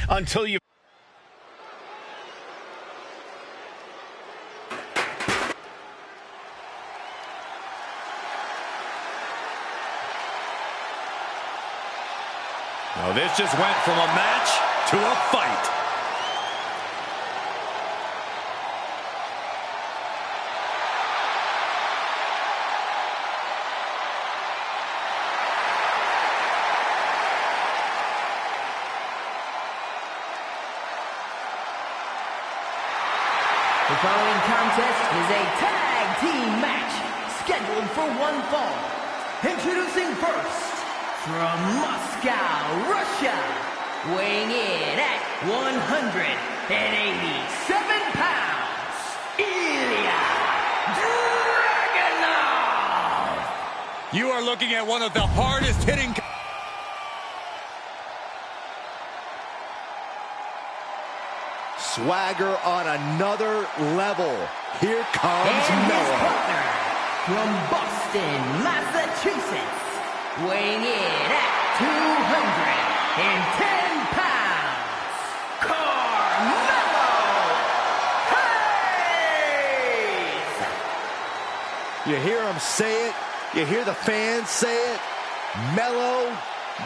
until you... Now this just went from a match to a fight. The following contest is a tag team match scheduled for one fall. Introducing first, from Moscow, Russia, weighing in at 187 pounds, Ilya Dragunov! You are looking at one of the hardest hitting... Swagger on another level. Here comes and Melo. his partner, from Boston, Massachusetts, weighing in at 210 pounds, Carmelo Hayes! You hear him say it. You hear the fans say it. Melo,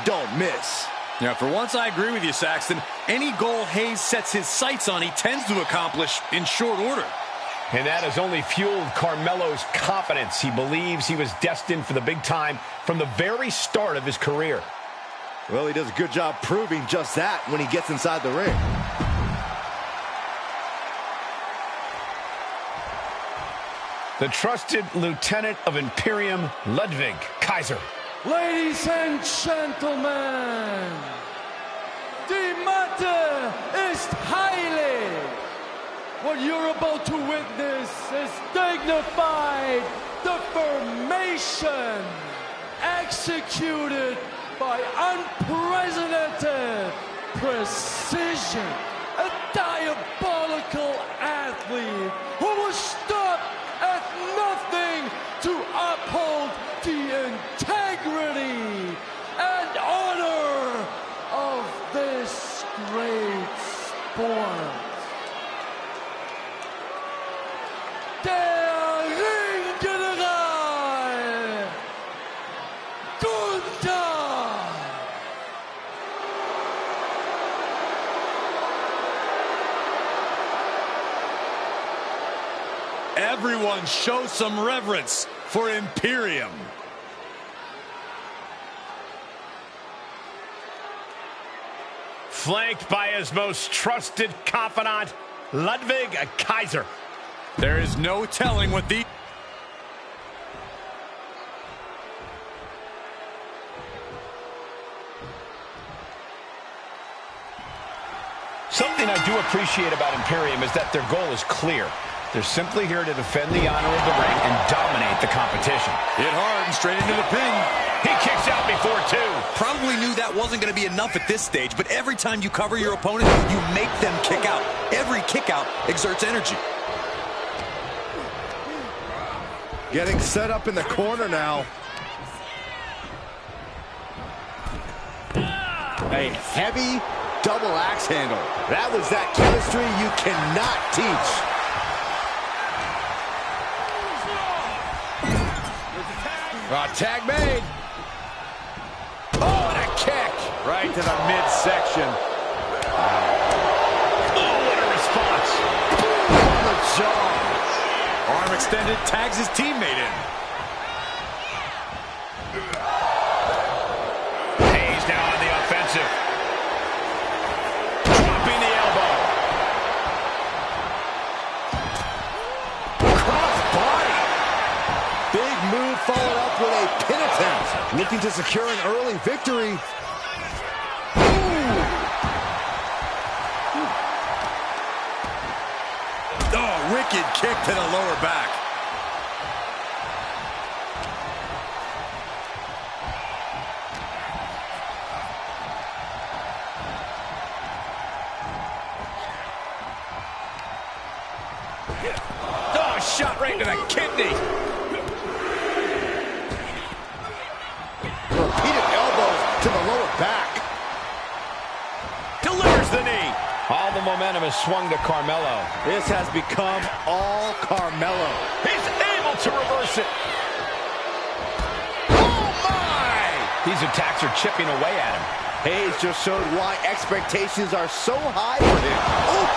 don't miss. Yeah, for once I agree with you, Saxton. Any goal Hayes sets his sights on, he tends to accomplish in short order. And that has only fueled Carmelo's confidence. He believes he was destined for the big time from the very start of his career. Well, he does a good job proving just that when he gets inside the ring. The trusted lieutenant of Imperium, Ludwig Kaiser. Ladies and gentlemen, the matter is highly. What you're about to witness is dignified deformation executed by unprecedented precision. A diabolical athlete who will stop at nothing to uphold the integrity and honor of this great sport. Der Ringgeneral Gunther. Everyone show some reverence for Imperium. Flanked by his most trusted confidant, Ludwig Kaiser. There is no telling what the... Something I do appreciate about Imperium is that their goal is clear. They're simply here to defend the honor of the ring and dominate the competition. Hit hard and straight into the pin. He kicks out before two. Probably knew that wasn't going to be enough at this stage, but every time you cover your opponent, you make them kick out. Every kick out exerts energy. Getting set up in the corner now. A heavy double axe handle. That was that chemistry you cannot teach. Tag made. Oh, and a kick. Right to the midsection. Oh, what a response. Boom on the jaw. Arm extended, tags his teammate in. Hayes down on the offensive. Dropping the elbow. Cross body. Big move followed up with a pin attempt. Looking to secure an early victory. Oh, wicked kick to the lower back. Oh, shot right to the kidney. Repeated elbows to the lower back. Delivers the knee. All the momentum has swung to Carmelo. This has become all Carmelo. He's able to reverse it. Oh, my! These attacks are chipping away at him. Hayes just showed why expectations are so high for him.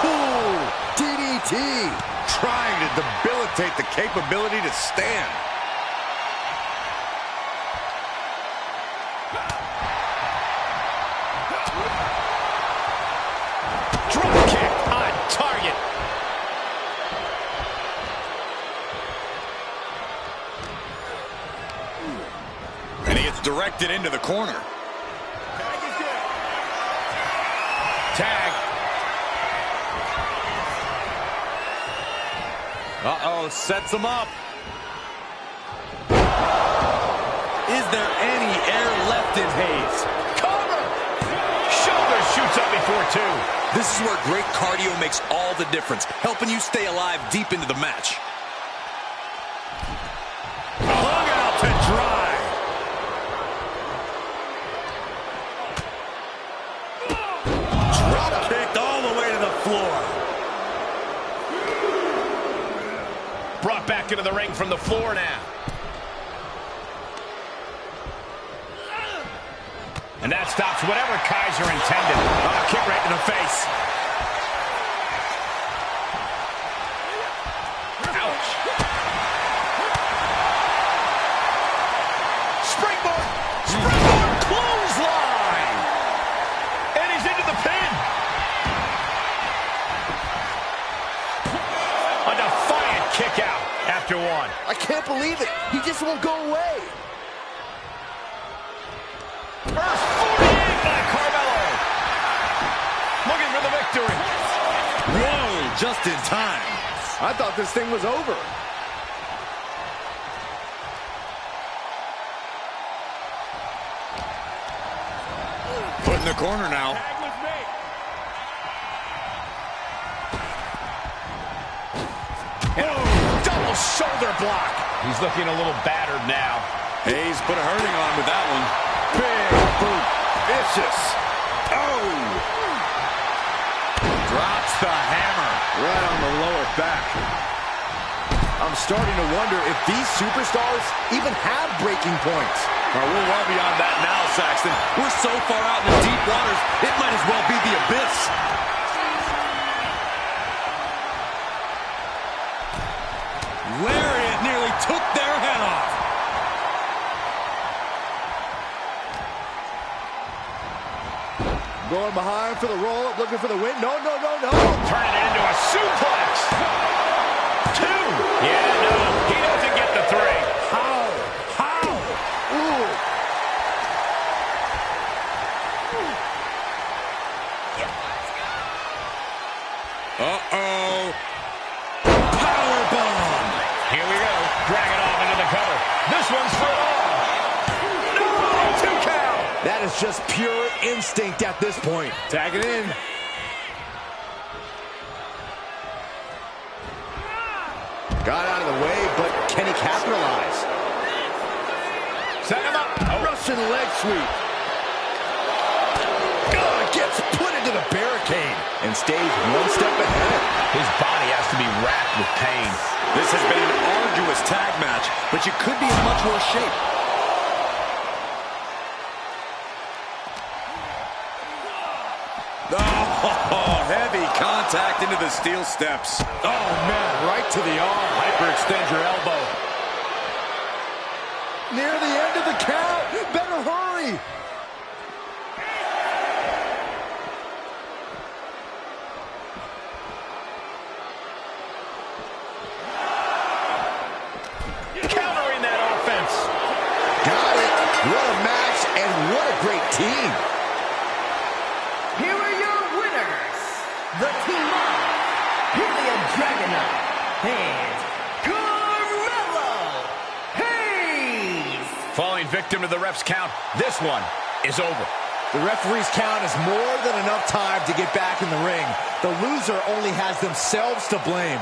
Ooh, DDT. Trying to debilitate the capability to stand. Drop kick on target. And he gets directed into the corner. Tag. Uh-oh, sets him up. Is there any air left in Hayes? Cover. Shoulder shoots up before two. This is where great cardio makes all the difference, helping you stay alive deep into the match. Hung out to dry. Drop kicked all the way to the floor. Brought back into the ring from the floor now. And that stops whatever Kaiser intended. Oh, kick right in the face. Ouch. Springboard. Springboard clothesline. And he's into the pin. A defiant kick out after one. I can't believe it. He just won't go away. First 48 by Carmelo. Looking for the victory. Whoa, just in time. I thought this thing was over. Put in the corner now. Double shoulder block. He's looking a little battered now. Hayes put a hurting on with that one. Big boot. Vicious. Oh! Drops the hammer. Right on the lower back. I'm starting to wonder if these superstars even have breaking points. Well, we're well beyond that now, Saxton. We're so far out in the deep waters, it might as well be the abyss. Lariat nearly took their head off. Going behind for the roll-up, looking for the win. No, no, no, no. Turning it into a suplex. Two. Yeah, no, he doesn't get the three. How? How? Ooh. Uh-oh. Powerbomb. Here we go. Drag it off into the cover. This one's for it all. No, 2 count. That is just pure instinct at this point. Tag it in. Got out of the way, but can he capitalize? Set him up. Oh. Russian leg sweep. Oh, gets put into the barricade and stays one step ahead. His body has to be racked with pain. This has been an arduous tag match, but you could be in much worse shape. Oh, heavy contact into the steel steps. Oh, man, right to the arm. Hyperextend your elbow. Near the end of the count. Better hurry. Countering that offense. Got it. What a match and what a great team. Here are your winners, the team of Helium Dragunov and Carmelo Hayes. Falling victim to the ref's count. This one is over. The referee's count is more than enough time to get back in the ring. The loser only has themselves to blame.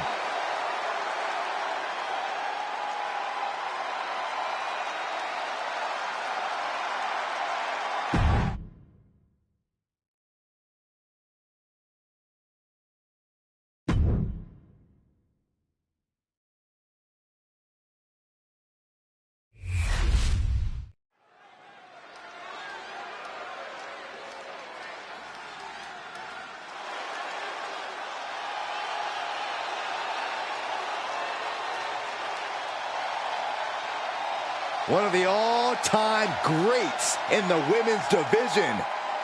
One of the all-time greats in the women's division,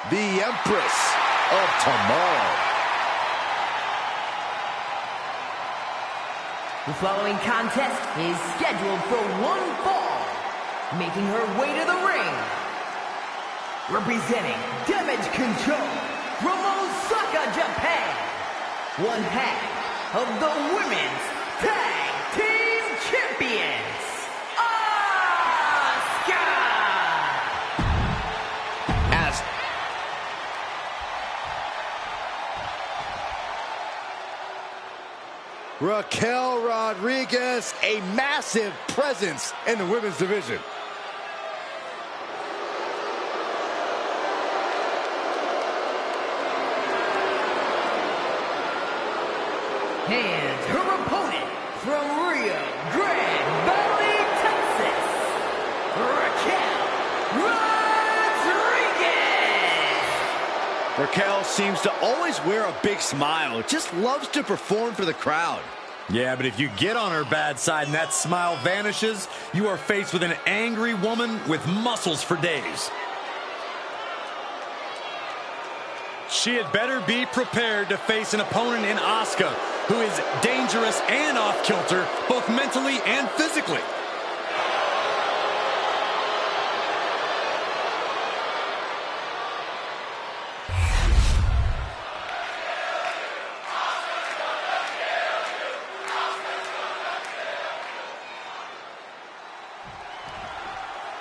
the Empress of Tomorrow. The following contest is scheduled for one fall. Making her way to the ring, representing Damage Control from Osaka, Japan, one half of the Women's Tag Team Champions, Asuka! As Raquel Rodriguez, a massive presence in the women's division. And her opponent from Rio Grande Valley, Texas, Raquel Rodriguez. Raquel seems to always wear a big smile, just loves to perform for the crowd. Yeah, but if you get on her bad side and that smile vanishes, you are faced with an angry woman with muscles for days. She had better be prepared to face an opponent in Asuka who is dangerous and off-kilter, both mentally and physically.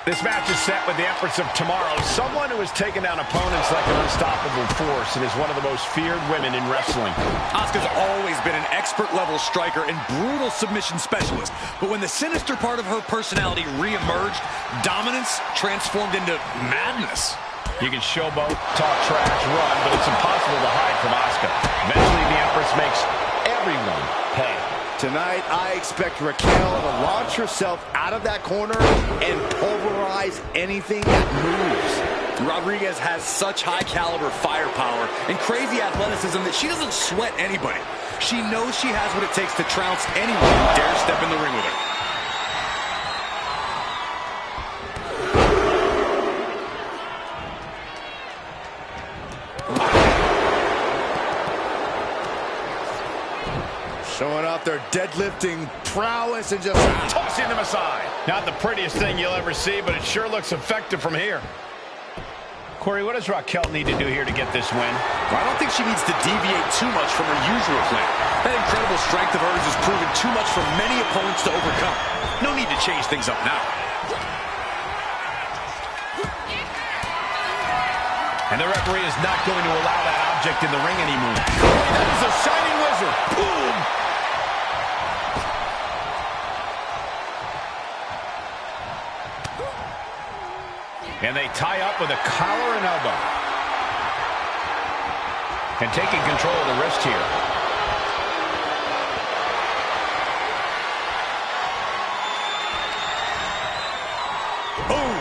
This match is set with the Empress of Tomorrow, someone who has taken down opponents like an unstoppable force and is one of the most feared women in wrestling. Asuka's always been an expert-level striker and brutal submission specialist, but when the sinister part of her personality re-emerged, dominance transformed into madness. You can showboat, talk trash, run, but it's impossible to hide from Asuka. Eventually, the Empress makes everyone pay. Tonight, I expect Raquel to launch herself out of that corner and pulverize anything that moves. Rodriguez has such high-caliber firepower and crazy athleticism that she doesn't sweat anybody. She knows she has what it takes to trounce anyone who dares step in the ring with her. Showing off their deadlifting prowess and just Tossing them aside. Not the prettiest thing you'll ever see, but it sure looks effective from here. Corey, what does Raquel need to do here to get this win? I don't think she needs to deviate too much from her usual plan. That incredible strength of hers has proven too much for many opponents to overcome. No need to change things up now. And the referee is not going to allow that object in the ring anymore. That is a shining wizard. Boom! And they tie up with a collar and elbow. And taking control of the wrist here. Boom!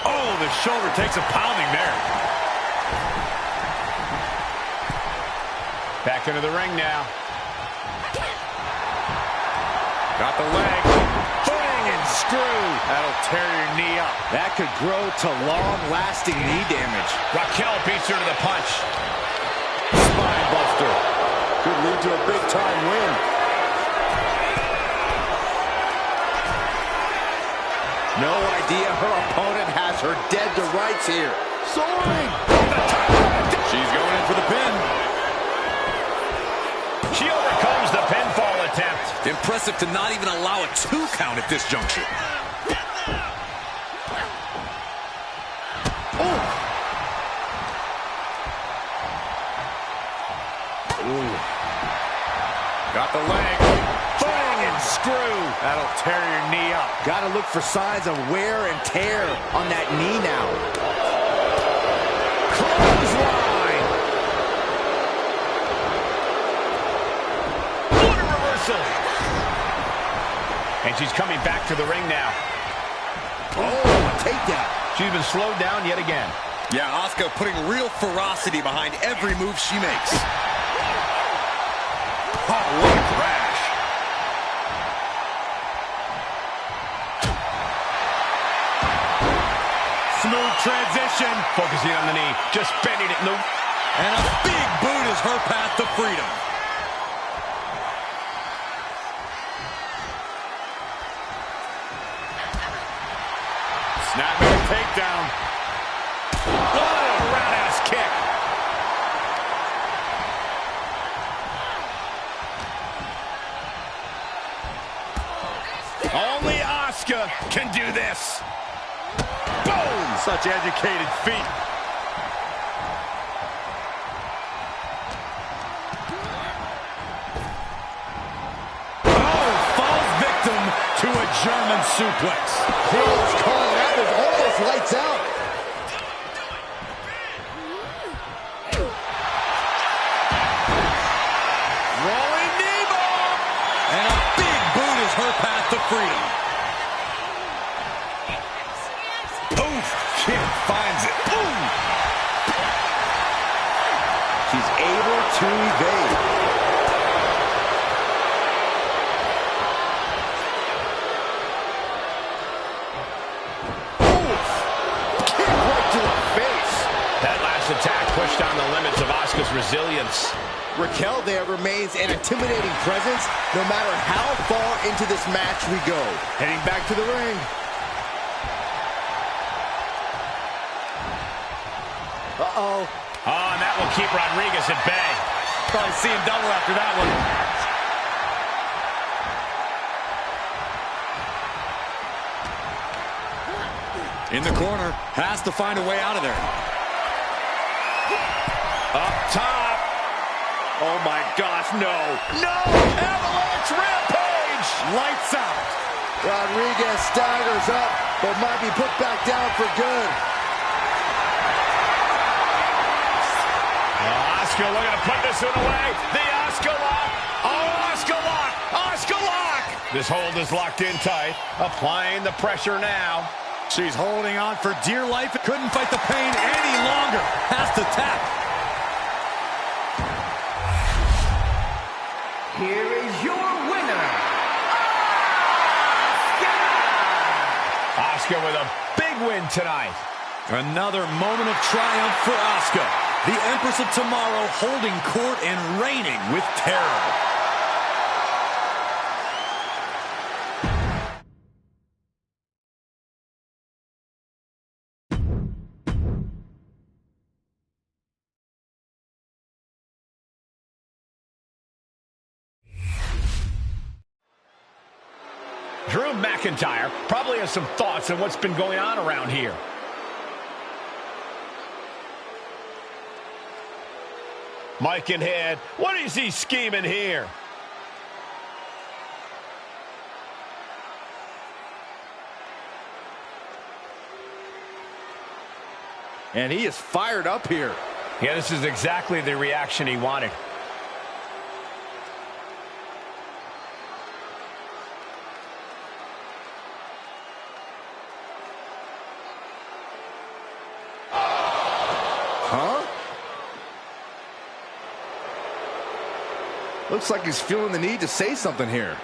Oh, the shoulder takes a pounding there. Back into the ring now. Got the leg. Bang and screw. That'll tear your knee up. that could grow to long-lasting knee damage. Raquel beats her to the punch. Spine buster. Could lead to a big-time win. No idea her opponent has her dead to rights here. Soaring. She's going in for the pin. She overcomes the pinfall attempt. Impressive to not even allow a 2 count at this juncture. Got the leg. Bang and screw. That'll tear your knee up. Got to look for signs of wear and tear on that knee now. Clothesline. What a reversal. And she's coming back to the ring now. Oh, take that. She's been slowed down yet again. Yeah, Asuka putting real ferocity behind every move she makes. Oh, what a crash. Smooth transition. Focusing on the knee, just bending it in the... And a big boot is her path to freedom. Snapmare takedown. Oh, a roundhouse kick. Only Asuka can do this. Boom! Such educated feet. Oh, falls victim to a German suplex. Close call. That was almost lights out. Rolling knee bomb. And a big boot is her path to freedom. Oof, kick finds it. Boom. She's able to evade. Kick right to the face. That last attack pushed on the limits of Asuka's resilience. Raquel there remains an intimidating presence no matter how far into this match we go. Heading back to the ring. Uh-oh. Oh, and that will keep Rodriguez at bay. Probably seeing double after that one. In the corner, has to find a way out of there. Up top. Oh my gosh, no. No! Avalanche rampage! Lights out. Rodriguez staggers up, but might be put back down for good. Asuka looking to put this one away. The Asuka lock. Oh, Asuka lock. Asuka lock. This hold is locked in tight. Applying the pressure now. She's holding on for dear life. Couldn't fight the pain any longer. Has to tap. Here is your winner, Asuka with a big win tonight. Another moment of triumph for Asuka. The Empress of Tomorrow holding court and reigning with terror. Drew McIntyre probably has some thoughts on what's been going on around here. Mike in head. What is he scheming here? And he is fired up here. Yeah, this is exactly the reaction he wanted. Huh? Looks like he's feeling the need to say something here.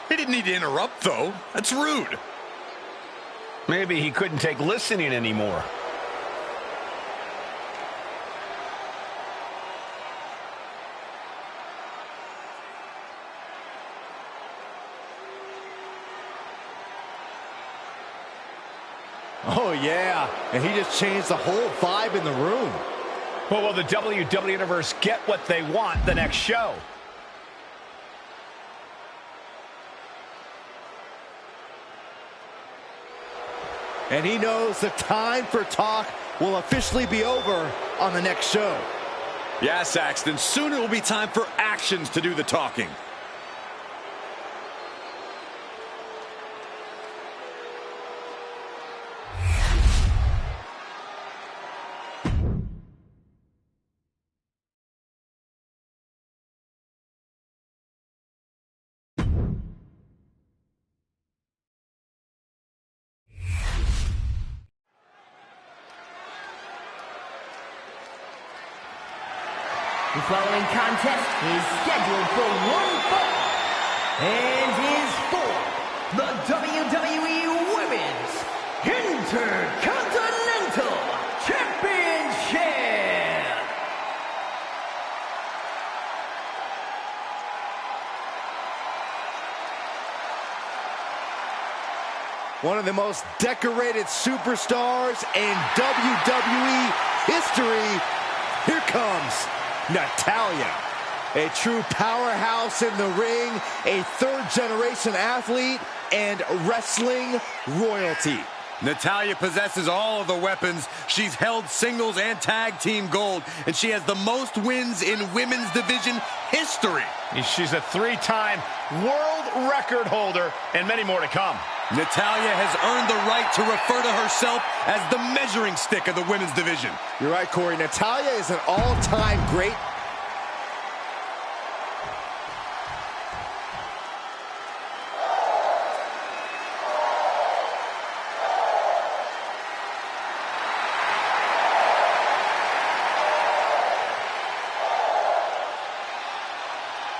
He didn't need to interrupt, though. That's rude. Maybe he couldn't take listening anymore. Oh, yeah. And he just changed the whole vibe in the room. Well, will the WWE Universe get what they want the next show? And he knows the time for talk will officially be over on the next show. Yeah, Saxton, soon it will be time for actions to do the talking. The following contest is scheduled for one fall and is for the WWE Women's Intercontinental Championship. One of the most decorated superstars in WWE history. Here comes Natalya. A true powerhouse in the ring, a third-generation athlete, and wrestling royalty. Natalya possesses all of the weapons. She's held singles and tag team gold, and she has the most wins in women's division history. She's a three-time world record holder, and many more to come. Natalya has earned the right to refer to herself as the measuring stick of the women's division. You're right, Corey. Natalya is an all-time great.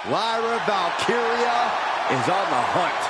Lyra Valkyria is on the hunt.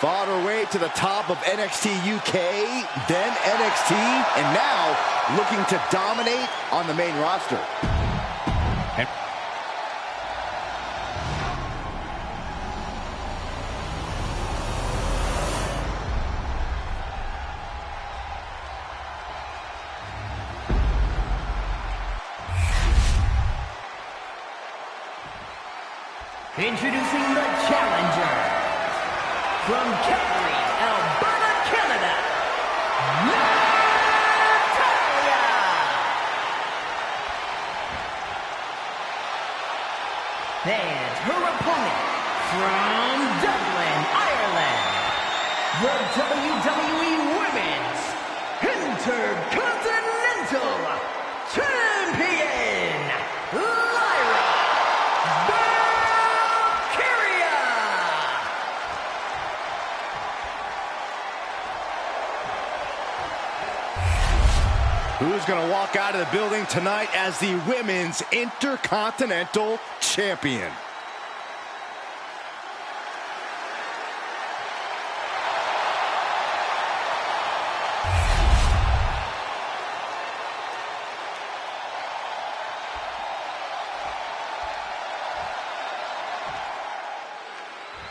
Fought her way to the top of NXT UK, then NXT, and now looking to dominate on the main roster. Introducing the challenger from Calgary, Alberta, Canada, Natalya. And her opponent from Dublin, Ireland, the WWE Women's Intercontinental Champion, Lyra Valkyria. Who's going to walk out of the building tonight as the Women's Intercontinental Champion?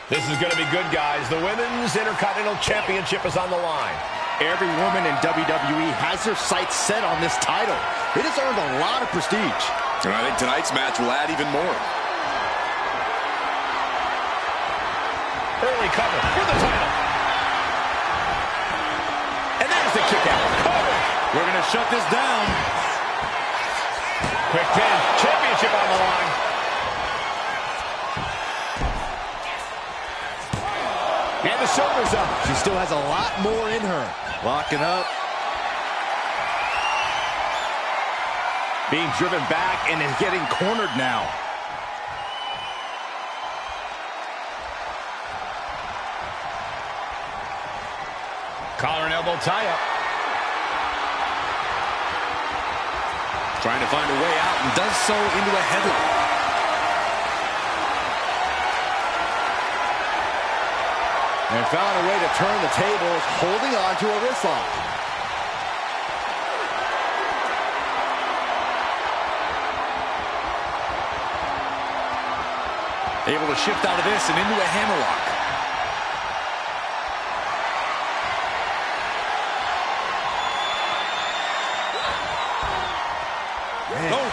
This is going to be good, guys. The Women's Intercontinental Championship is on the line. Every woman in WWE has their sights set on this title. It has earned a lot of prestige. And I think tonight's match will add even more. Early cover for the title. And there's the kick out. Cover. We're going to shut this down. Quick pin. Championship on the line. And the shoulder's up. She still has a lot more in her. Locking up. Being driven back and is getting cornered now. Collar and elbow tie-up. Trying to find a way out and does so into a headlock. And found a way to turn the tables, holding on to a wrist lock. Able to shift out of this and into a hammerlock. Oh.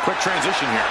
Quick transition here.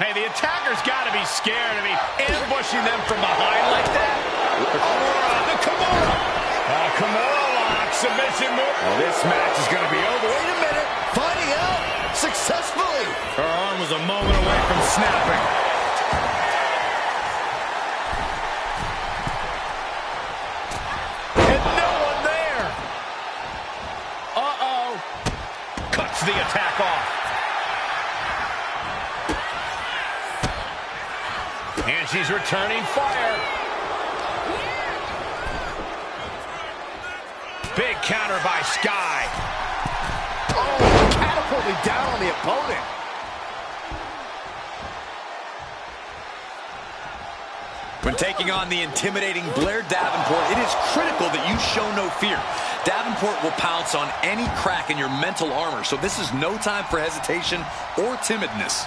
Hey, the attacker's got to be scared. I mean, ambushing them from behind like that. The Kimura. Kimura lock, submission move. Oh, this match is going to be over. Wait a minute. Finding out successfully. Her arm was a moment away from snapping. And no one there. Uh-oh. Cuts the attack off. And she's returning fire. Big counter by Sky. Oh, catapulted down on the opponent. When taking on the intimidating Blair Davenport, it is critical that you show no fear. Davenport will pounce on any crack in your mental armor, so this is no time for hesitation or timidness.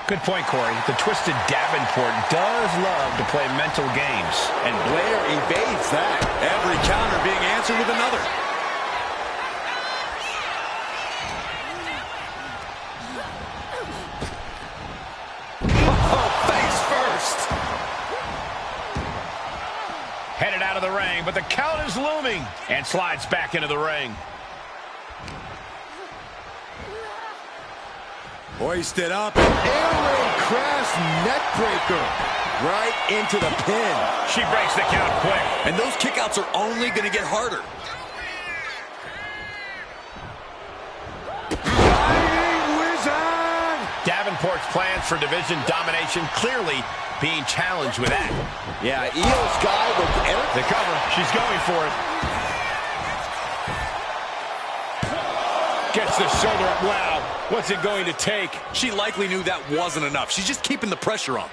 Good point, Corey. The twisted Davenport does love to play mental games. And Blair evades that. Every counter being answered with another. Oh, face first. Headed out of the ring, but the count is looming. And slides back into the ring. Hoisted up. Airway crash neck breaker. Right into the pin. She breaks the count quick. And those kickouts are only going to get harder. Fighting Wizard. Davenport's plans for division domination clearly being challenged with that. Yeah, Io Sky will enter The cover. She's going for it. Gets the shoulder up. Wow. What's it going to take? She likely knew that wasn't enough. She's just keeping the pressure on.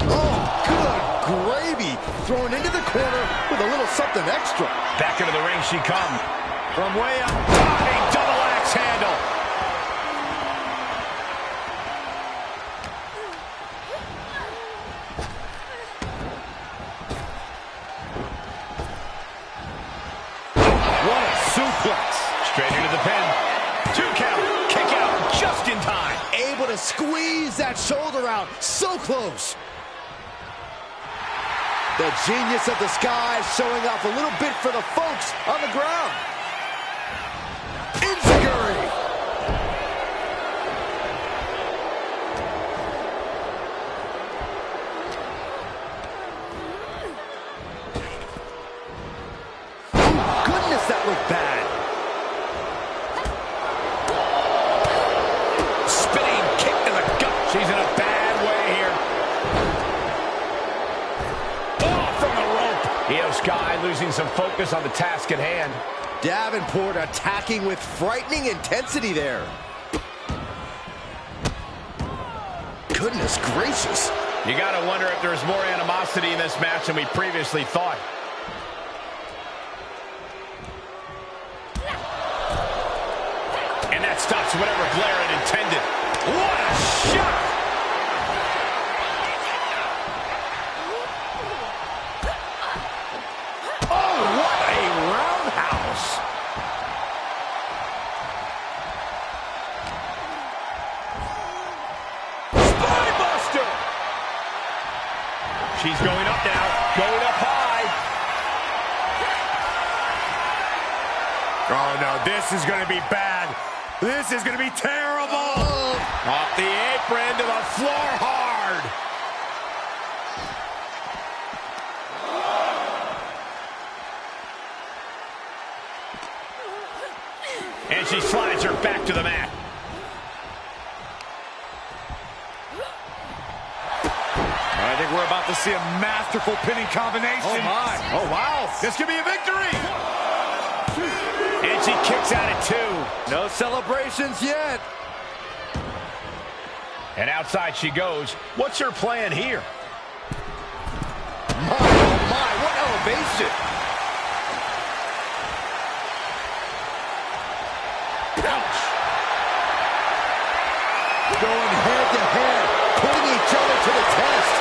Oh, good gravy. Thrown into the corner with a little something extra. Back into the ring she comes. From way up. Diving double axe handle. What a suplex. Straight into the pin. 2 count. Kick out just in time. Able to squeeze that shoulder out. So close. The genius of the Sky showing off a little bit for the folks on the ground. Enziguri. Oh, goodness, that looked bad. Spinning kick to the gut. She's in a bad way here. Oh, from the rope. Io Sky losing some focus on the task at hand. Davenport attacking with frightening intensity there. Goodness gracious. You got to wonder if there's more animosity in this match than we previously thought. And that stops whatever Blair had intended. What a shot! Oh, what a roundhouse! Spinebuster! She's going up now, going up high. Oh no, this is going to be bad. This is going to be terrible. Off the apron to the floor hard. And she slides her back to the mat. I think we're about to see a masterful pinning combination. Oh my. Oh wow. This could be a victory. And she kicks out at 2. No celebrations yet. And outside she goes. What's her plan here? My, oh my, what elevation. Ouch. Going head to head, putting each other to the test.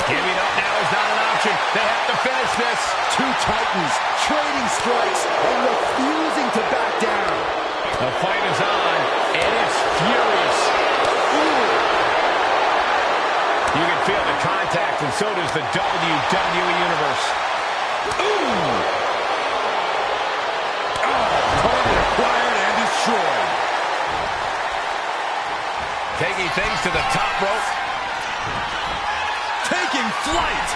Giving up now is not an option. They have to finish this. Two titans trading strikes and refusing to back down. The fight is on, and it's furious. Ooh. You can feel the contact, and so does the WWE Universe. Ooh! Target acquired and destroyed. Taking things to the top rope. Taking flight.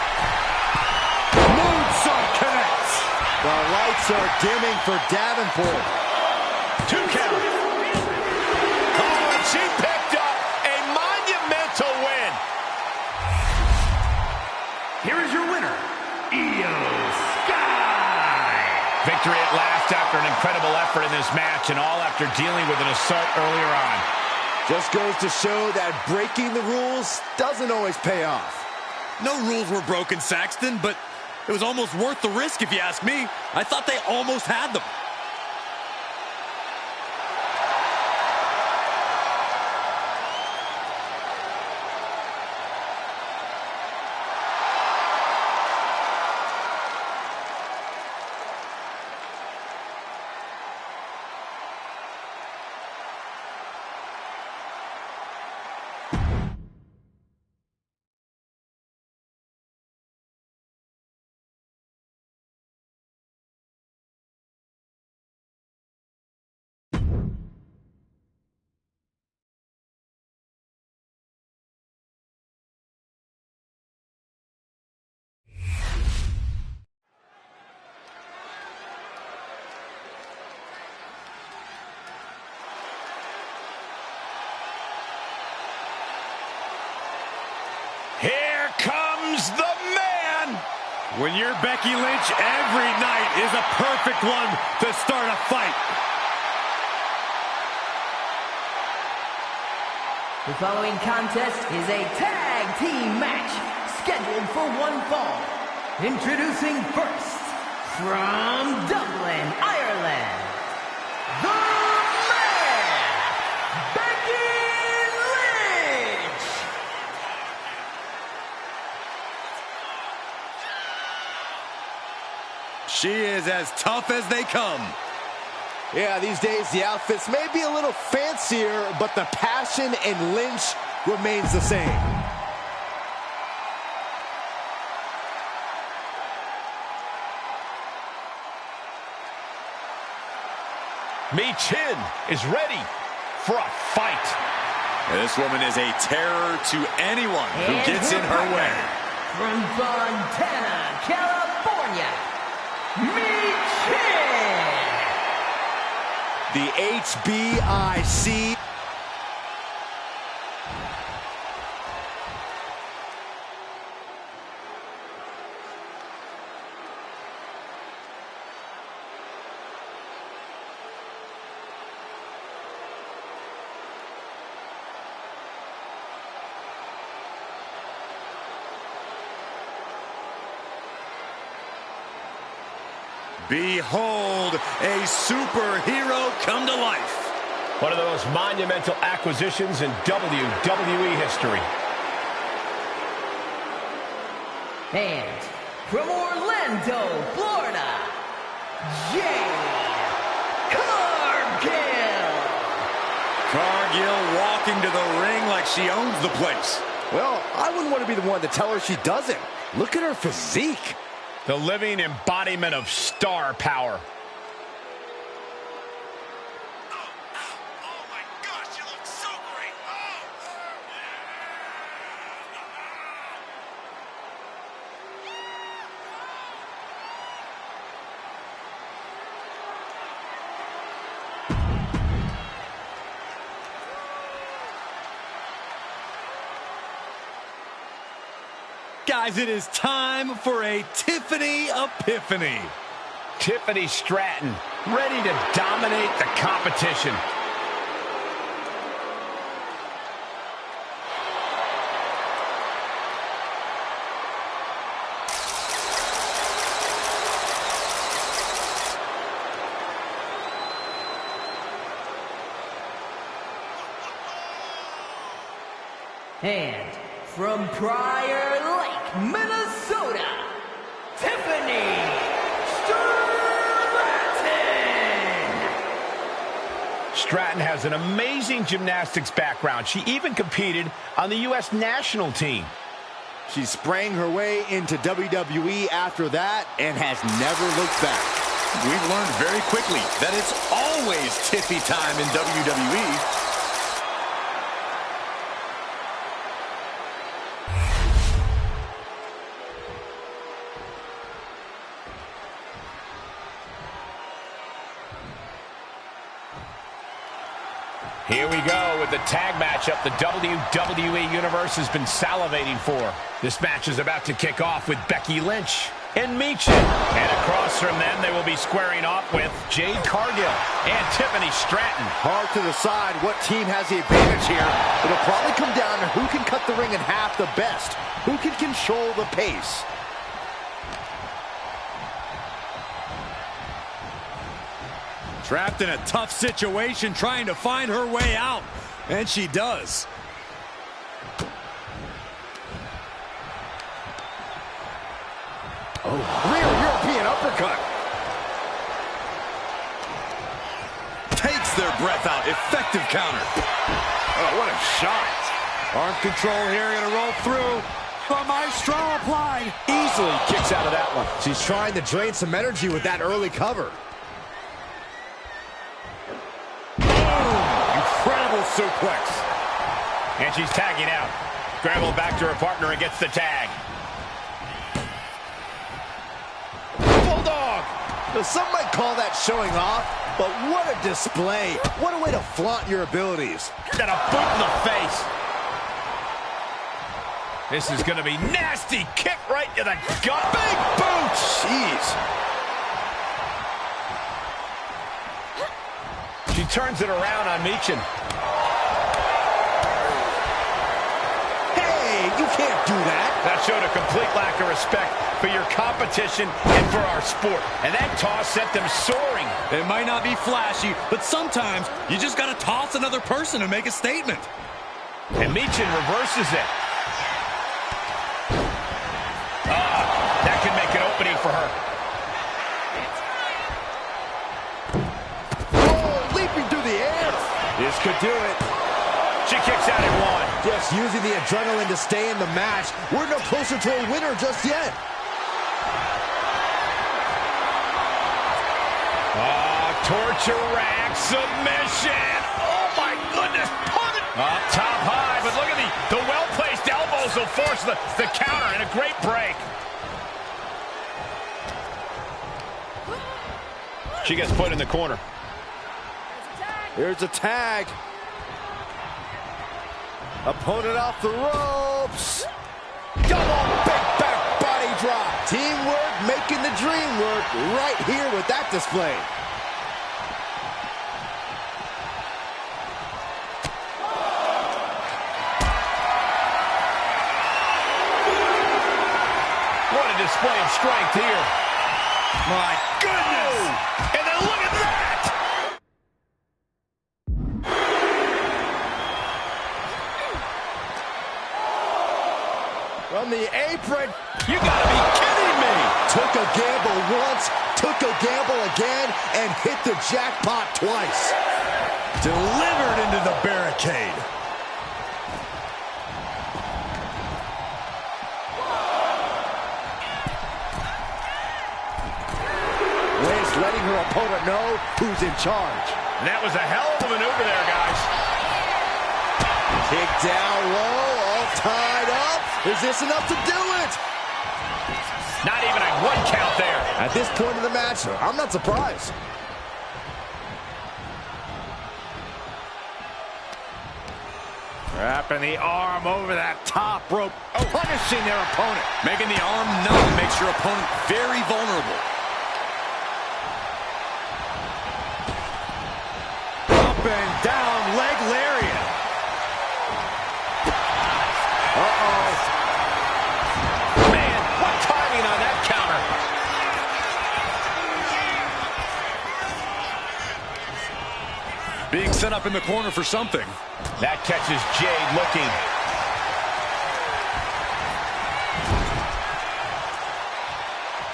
Moonsault connects. The lights are dimming for Davenport. 2 count. Oh, and she picked up a monumental win. Here is your winner, Io Sky. Victory at last after an incredible effort in this match, and all after dealing with an assault earlier on. Just goes to show that breaking the rules doesn't always pay off. No rules were broken, Saxton, but it was almost worth the risk if you ask me. I thought they almost had them. Here comes the man. When you're Becky Lynch, every night is a perfect one to start a fight. The following contest is a tag team match scheduled for one fall. Introducing first, from Dublin, Ireland, the man, Becky Lynch. She is as tough as they come. Yeah, these days the outfits may be a little fancier, but the passion in Lynch remains the same. Mi Chin is ready for a fight. This woman is a terror to anyone who gets in her way. From Fontana, California, Mi Chin. The HBIC. Behold, a superhero come to life. One of the most monumental acquisitions in WWE history. And from Orlando, Florida, Jade Cargill. Cargill walking to the ring like she owns the place. Well, I wouldn't want to be the one to tell her she doesn't. Look at her physique. The living embodiment of star power. Oh my gosh, you look so great. Guys, it is time for a Tiffany Epiphany. Tiffany Stratton, ready to dominate the competition. And from Prior Lake, Minnesota, Tiffany Stratton has an amazing gymnastics background. She even competed on the U.S. national team. She sprang her way into WWE after that and has never looked back. We've learned very quickly that it's always Tiffy time in WWE. Here we go with the tag matchup the WWE Universe has been salivating for. This match is about to kick off with Becky Lynch and Michin. And across from them, they will be squaring off with Jade Cargill and Tiffany Stratton. Hard to decide what team has the advantage here. It'll probably come down to who can cut the ring in half the best, who can control the pace. Trapped in a tough situation, trying to find her way out. And she does. Oh, real European uppercut. Takes their breath out. Effective counter. Oh, what a shot. Arm control here, gonna roll through. The Maestro applied. Easily kicks out of that one. She's trying to drain some energy with that early cover. Incredible suplex. And she's tagging out. Scrambled back to her partner and gets the tag. Bulldog! Now, some might call that showing off, but what a display. What a way to flaunt your abilities. Got a boot in the face. This is going to be nasty. Kick right to the gut. Big boot. Jeez. She turns it around on Michin. Hey, you can't do that. That showed a complete lack of respect for your competition and for our sport. And that toss sent them soaring. It might not be flashy, but sometimes you just got to toss another person and make a statement. And Michin reverses it. That could make an opening for her. This could do it. She kicks out at one. Just using the adrenaline to stay in the match. We're no closer to a winner just yet. Torture rack submission. Oh my goodness. Put it up top high, but look at the well-placed elbows will force the counter and a great break. She gets put in the corner. Here's a tag. Opponent off the ropes. Double big back body drop. Teamwork making the dream work right here with that display. What a display of strength here. My goodness. And then look at that. From the apron. You gotta be kidding me. Took a gamble once, took a gamble again, and hit the jackpot twice. Delivered into the barricade. Liz letting her opponent know who's in charge. And that was a hell of a maneuver there, guys. Kick down low, all tied up. Is this enough to do it? Not even a one count there. At this point in the match, I'm not surprised. Wrapping the arm over that top rope, punishing their opponent. Making the arm numb makes your opponent very vulnerable. Up and down, leg lariat. Uh-oh. Man, what timing on that counter. Being set up in the corner for something. That catches Jade looking.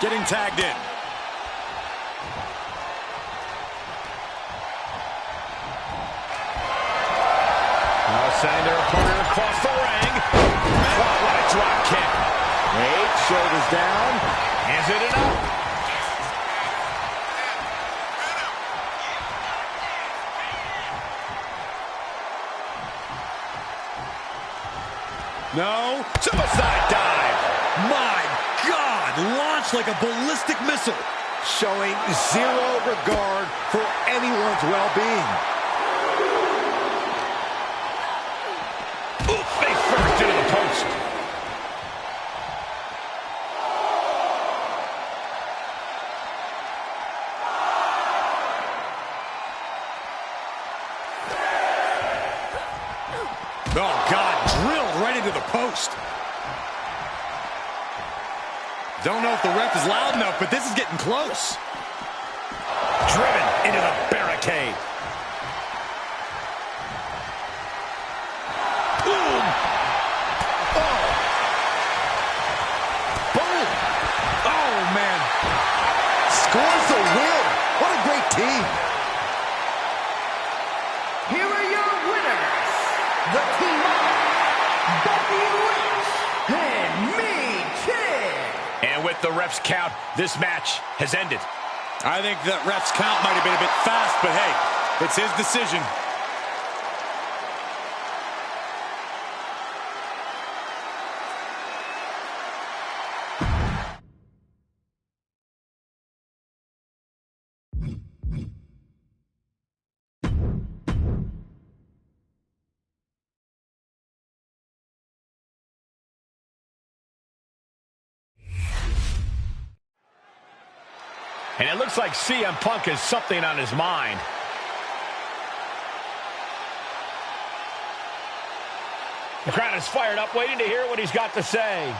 getting tagged in. Now sending their opponent across the ring. Oh, what a drop kick. Eight, shoulders down. Is it enough? No. Suicide dive. My God. Launched like a ballistic missile. Showing zero regard for anyone's well-being. Face first into the post. Oh, God. Drilled right into the post. Don't know if the ref is loud enough, but this is getting close. Driven into the barricade. Boom! Oh! Boom! Oh, man. Scores the win. What a great team. Here are your winners, the team of Becky Lynch and Michin. And with the ref's count, this match has ended. I think that ref's count might have been a bit fast, but hey, it's his decision. And it looks like CM Punk has something on his mind. The crowd is fired up, waiting to hear what he's got to say.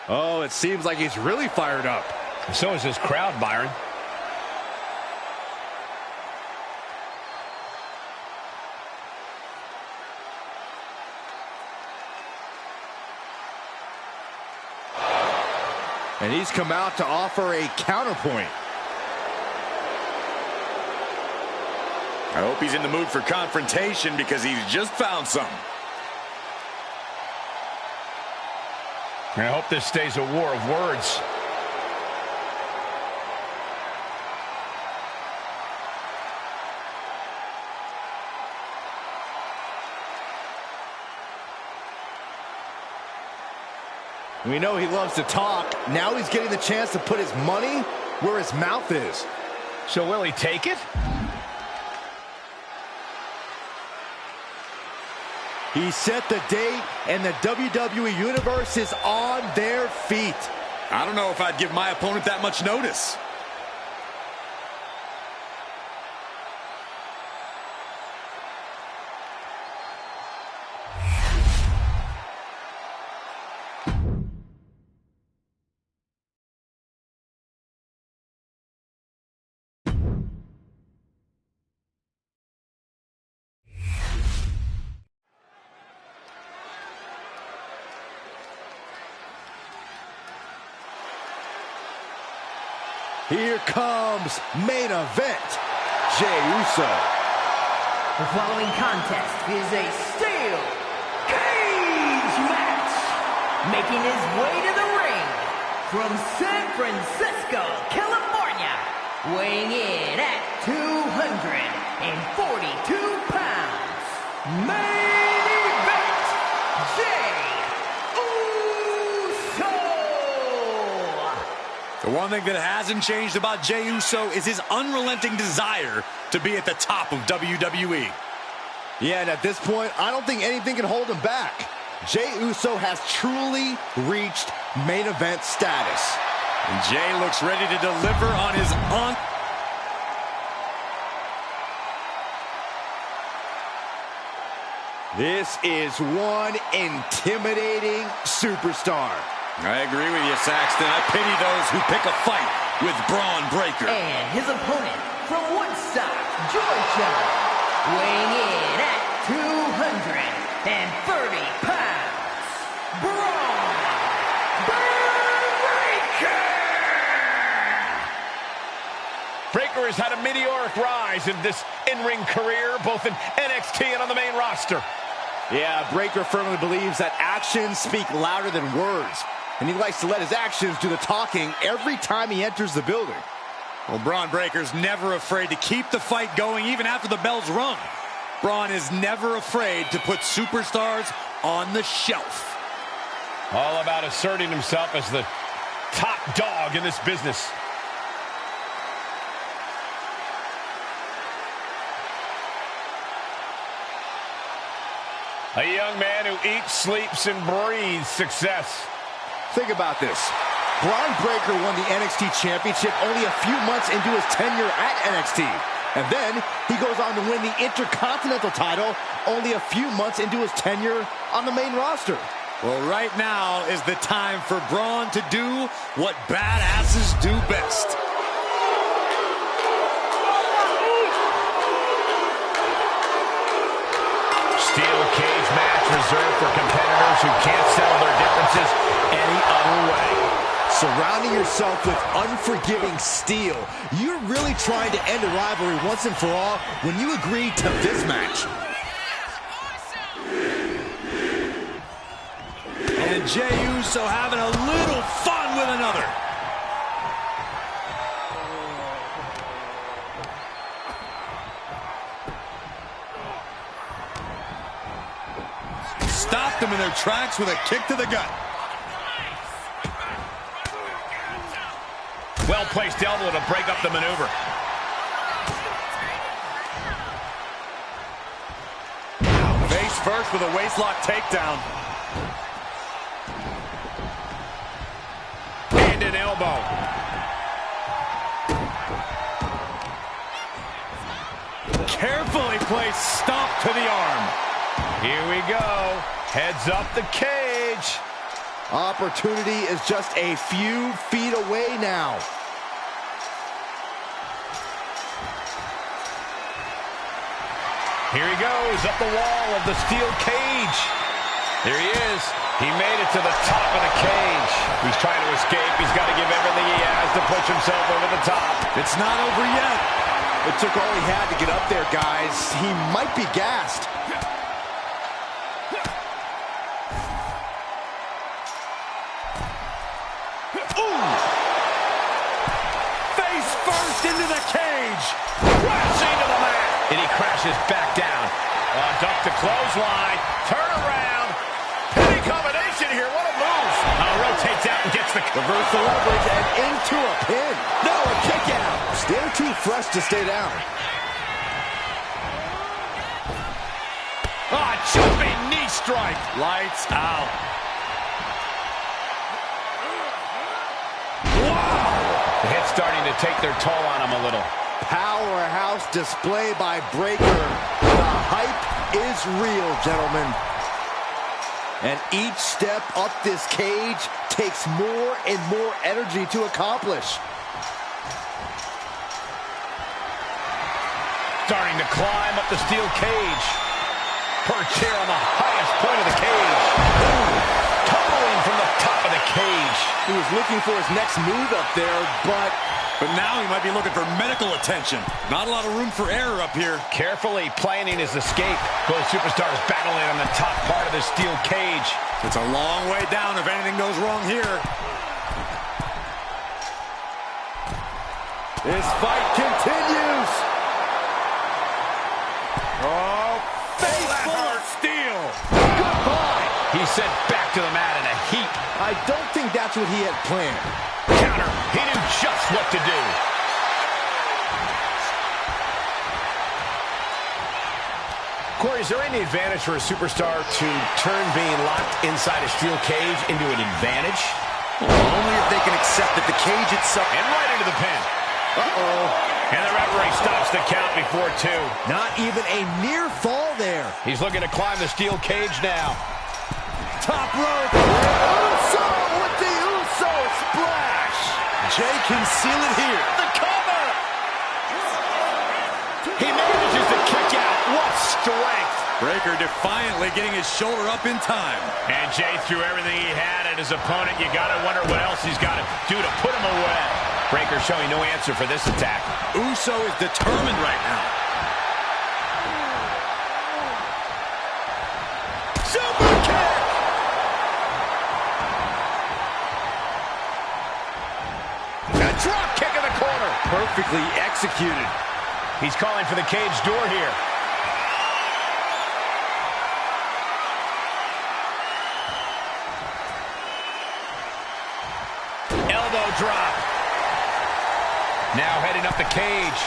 Oh, it seems like he's really fired up. And so is this crowd, Byron. And he's come out to offer a counterpoint. I hope he's in the mood for confrontation because he's just found some. And I hope this stays a war of words. We know he loves to talk. Now he's getting the chance to put his money where his mouth is. So will he take it? He set the date, and the WWE Universe is on their feet. I don't know if I'd give my opponent that much notice. Here comes main event, Jey Uso. The following contest is a steel cage match. Making his way to the ring from San Francisco, California, weighing in at 242 pounds. Main event, Jey Uso. The one thing that hasn't changed about Jey Uso is his unrelenting desire to be at the top of WWE. Yeah, and at this point, I don't think anything can hold him back. Jey Uso has truly reached main event status. And Jey looks ready to deliver on his This is one intimidating superstar. I agree with you, Saxton. I pity those who pick a fight with Braun Breaker. And his opponent from Woodstock, Georgia, weighing in at 230 pounds, Braun Breaker! Breaker has had a meteoric rise in this in-ring career, both in NXT and on the main roster. Yeah, Breaker firmly believes that actions speak louder than words, and he likes to let his actions do the talking every time he enters the building. Well, Braun Breaker's never afraid to keep the fight going even after the bell's rung. Braun is never afraid to put superstars on the shelf. All about asserting himself as the top dog in this business. A young man who eats, sleeps, and breathes success. Think about this. Braun Breaker won the NXT Championship only a few months into his tenure at NXT. And then he goes on to win the Intercontinental title only a few months into his tenure on the main roster. Well, right now is the time for Braun to do what badasses do best. Steel cage match reserved for competitors who can't settle their differences any other way. Surrounding yourself with unforgiving steel, you're really trying to end a rivalry once and for all when you agree to this match. And Jey Uso having a little fun with another. Stopped them in their tracks with a kick to the gut. Well-placed elbow to break up the maneuver. Face first with a waistlock takedown. And an elbow. Carefully placed stomp to the arm. Here we go. Heads up the cage. Opportunity is just a few feet away now. Here he goes, up the wall of the steel cage. There he is. He made it to the top of the cage. He's trying to escape. He's got to give everything he has to push himself over the top. It's not over yet. It took all he had to get up there, guys. He might be gassed. Ooh! Face first into the cage. Crashing to the mat. And he crashes back down. Duck to clothesline. Turn around. Penny combination here. What a move. Rotates out and gets the... Reverse the leverage and into a pin. No, a kick out. Still too fresh to stay down. Jumping knee strike. Lights out. Wow. The hit's starting to take their toll on him a little. Powerhouse display by Breaker. The hype is real, gentlemen. And each step up this cage takes more and more energy to accomplish. Starting to climb up the steel cage. Perched here on the highest point of the cage. Ooh, tumbling from the top of the cage. He was looking for his next move up there, but now he might be looking for medical attention. Not a lot of room for error up here. Carefully planning his escape. Both superstars battling on the top part of the steel cage. It's a long way down if anything goes wrong here. this fight continues. Oh, face full of steel. Goodbye. He's sent back to the mat in a heap. I don't think that's what he had planned. Counter. He knew just what to do. Corey, is there any advantage for a superstar to turn being locked inside a steel cage into an advantage? Only if they can accept that the cage itself... And right into the pin. Uh-oh. And the referee stops the count before two. Not even a near fall there. He's looking to climb the steel cage now. Top rope. Uso with the Uso splash. Jey can seal it here. The cover. He manages to kick out. What Breaker defiantly getting his shoulder up in time. And Jay threw everything he had at his opponent. You got to wonder what else he's got to do to put him away. Breaker showing no answer for this attack. Uso is determined right now. Super kick! A drop kick in the corner. Perfectly executed. He's calling for the cage door here. Elbow drop. Now heading up the cage.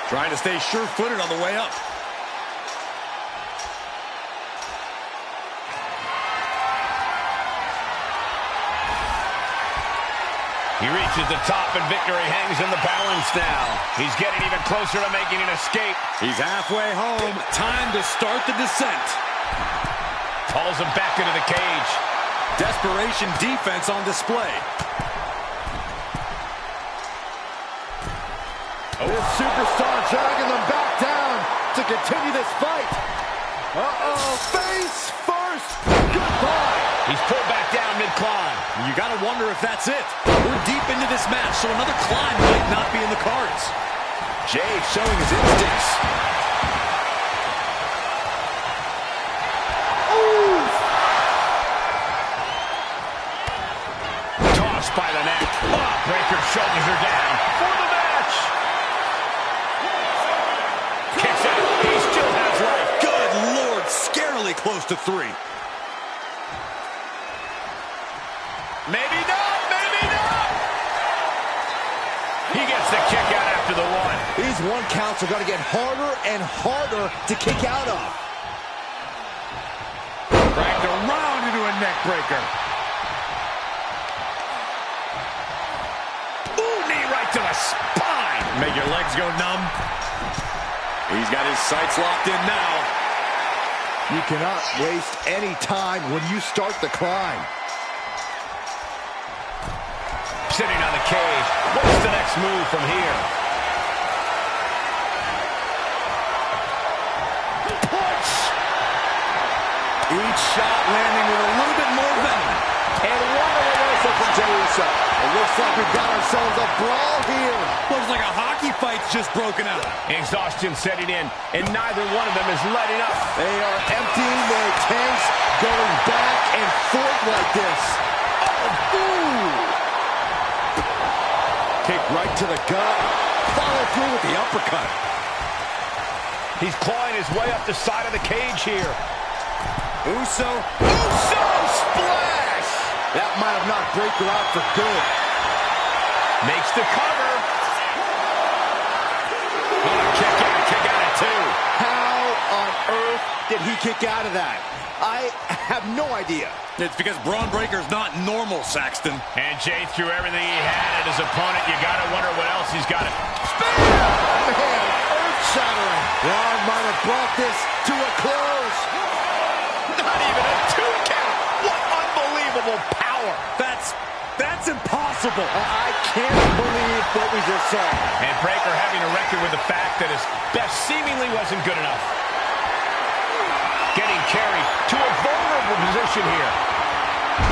Trying to stay sure-footed on the way up. He reaches the top and victory hangs in the balance now. He's getting even closer to making an escape. He's halfway home. Time to start the descent. Pulls him back into the cage. Desperation defense on display. This superstar dragging them back down to continue this fight. Uh-oh, face first. Goodbye. He's pulled back down mid-climb. You gotta wonder if that's it. We're deep into this match, so another climb might not be in the cards. Jay showing his instincts. Ooh. Tossed by the neck. Oh, Breaker's shoulders are down for the match. Kicks out. He still has life. Good Lord, scarily close to 3. Maybe not, maybe not. He gets the kick out after the 1. These 1 counts are going to get harder and harder to kick out of. Dragged around into a neck breaker. Ooh, knee right to the spine. Make your legs go numb. He's got his sights locked in now. You cannot waste any time when you start the climb. Sitting on the cage. What's the next move from here? Punch! Each shot landing with a little bit more venom. And one reversal from Jey Uso. It looks like we've got ourselves a brawl here. Looks like a hockey fight's just broken out. Exhaustion setting in, and neither one of them is letting up. They are emptying their tanks, going back and forth like this. Oh, ooh! Kick right to the gut. Follow through with the uppercut. He's clawing his way up the side of the cage here. Uso Splash! That might have knocked Breaker out for good. Makes the cover. Oh, kick out at 2. How on earth did he kick out of that? I have no idea. It's because Braun Breaker's not normal, Saxton. And Jay threw everything he had at his opponent. You gotta wonder what else he's got. Spear! Man, earth-shattering. Braun might have brought this to a close. Not even a 2 count. What unbelievable power. That's impossible. I can't believe what we just saw. And Breaker having a record with the fact that his best seemingly wasn't good enough. Getting carried to a vulnerable position here.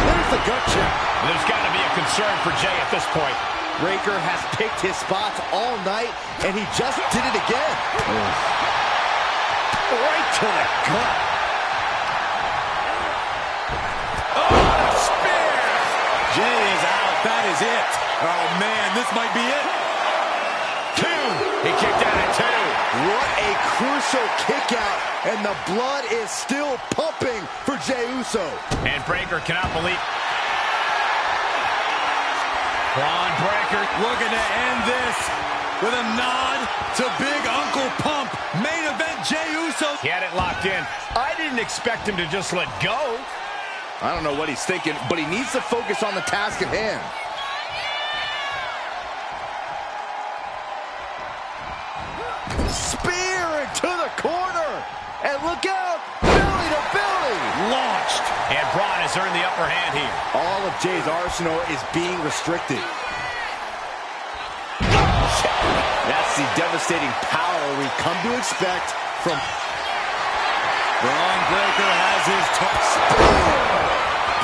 There's the gut check. There's got to be a concern for Jay at this point. Breaker has picked his spots all night, and he just did it again. Right to the gut. Oh, spear! Jay is out. That is it. Oh, man, this might be it. 2. He kicked out at 2. What a crucial kick out, and the blood is still pumping for Jey Uso. And Breaker cannot believe. Braun Breaker Looking to end this with a nod to Big Uncle Pump. Main event Jey Uso. He had it locked in. I didn't expect him to just let go. I don't know what he's thinking, but he needs to focus on the task at hand. Spear into the corner. And look out, belly to belly. Launched. And Braun has earned the upper hand here. All of Jay's arsenal is being restricted. That's the devastating power we've come to expect from... Braun Breaker has his toss.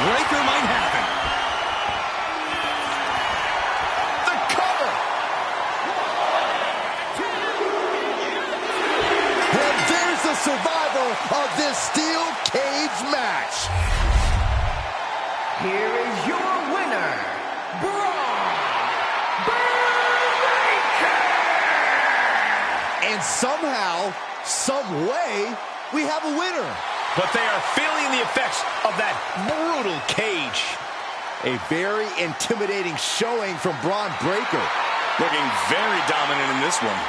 Breaker might happen. The cover. And there's the survivor of this steel cage match. Here is your winner, Braun Breaker! And somehow, some way, we have a winner. But they are feeling the effects of that brutal cage. A very intimidating showing from Braun Breaker. Looking very dominant in this one.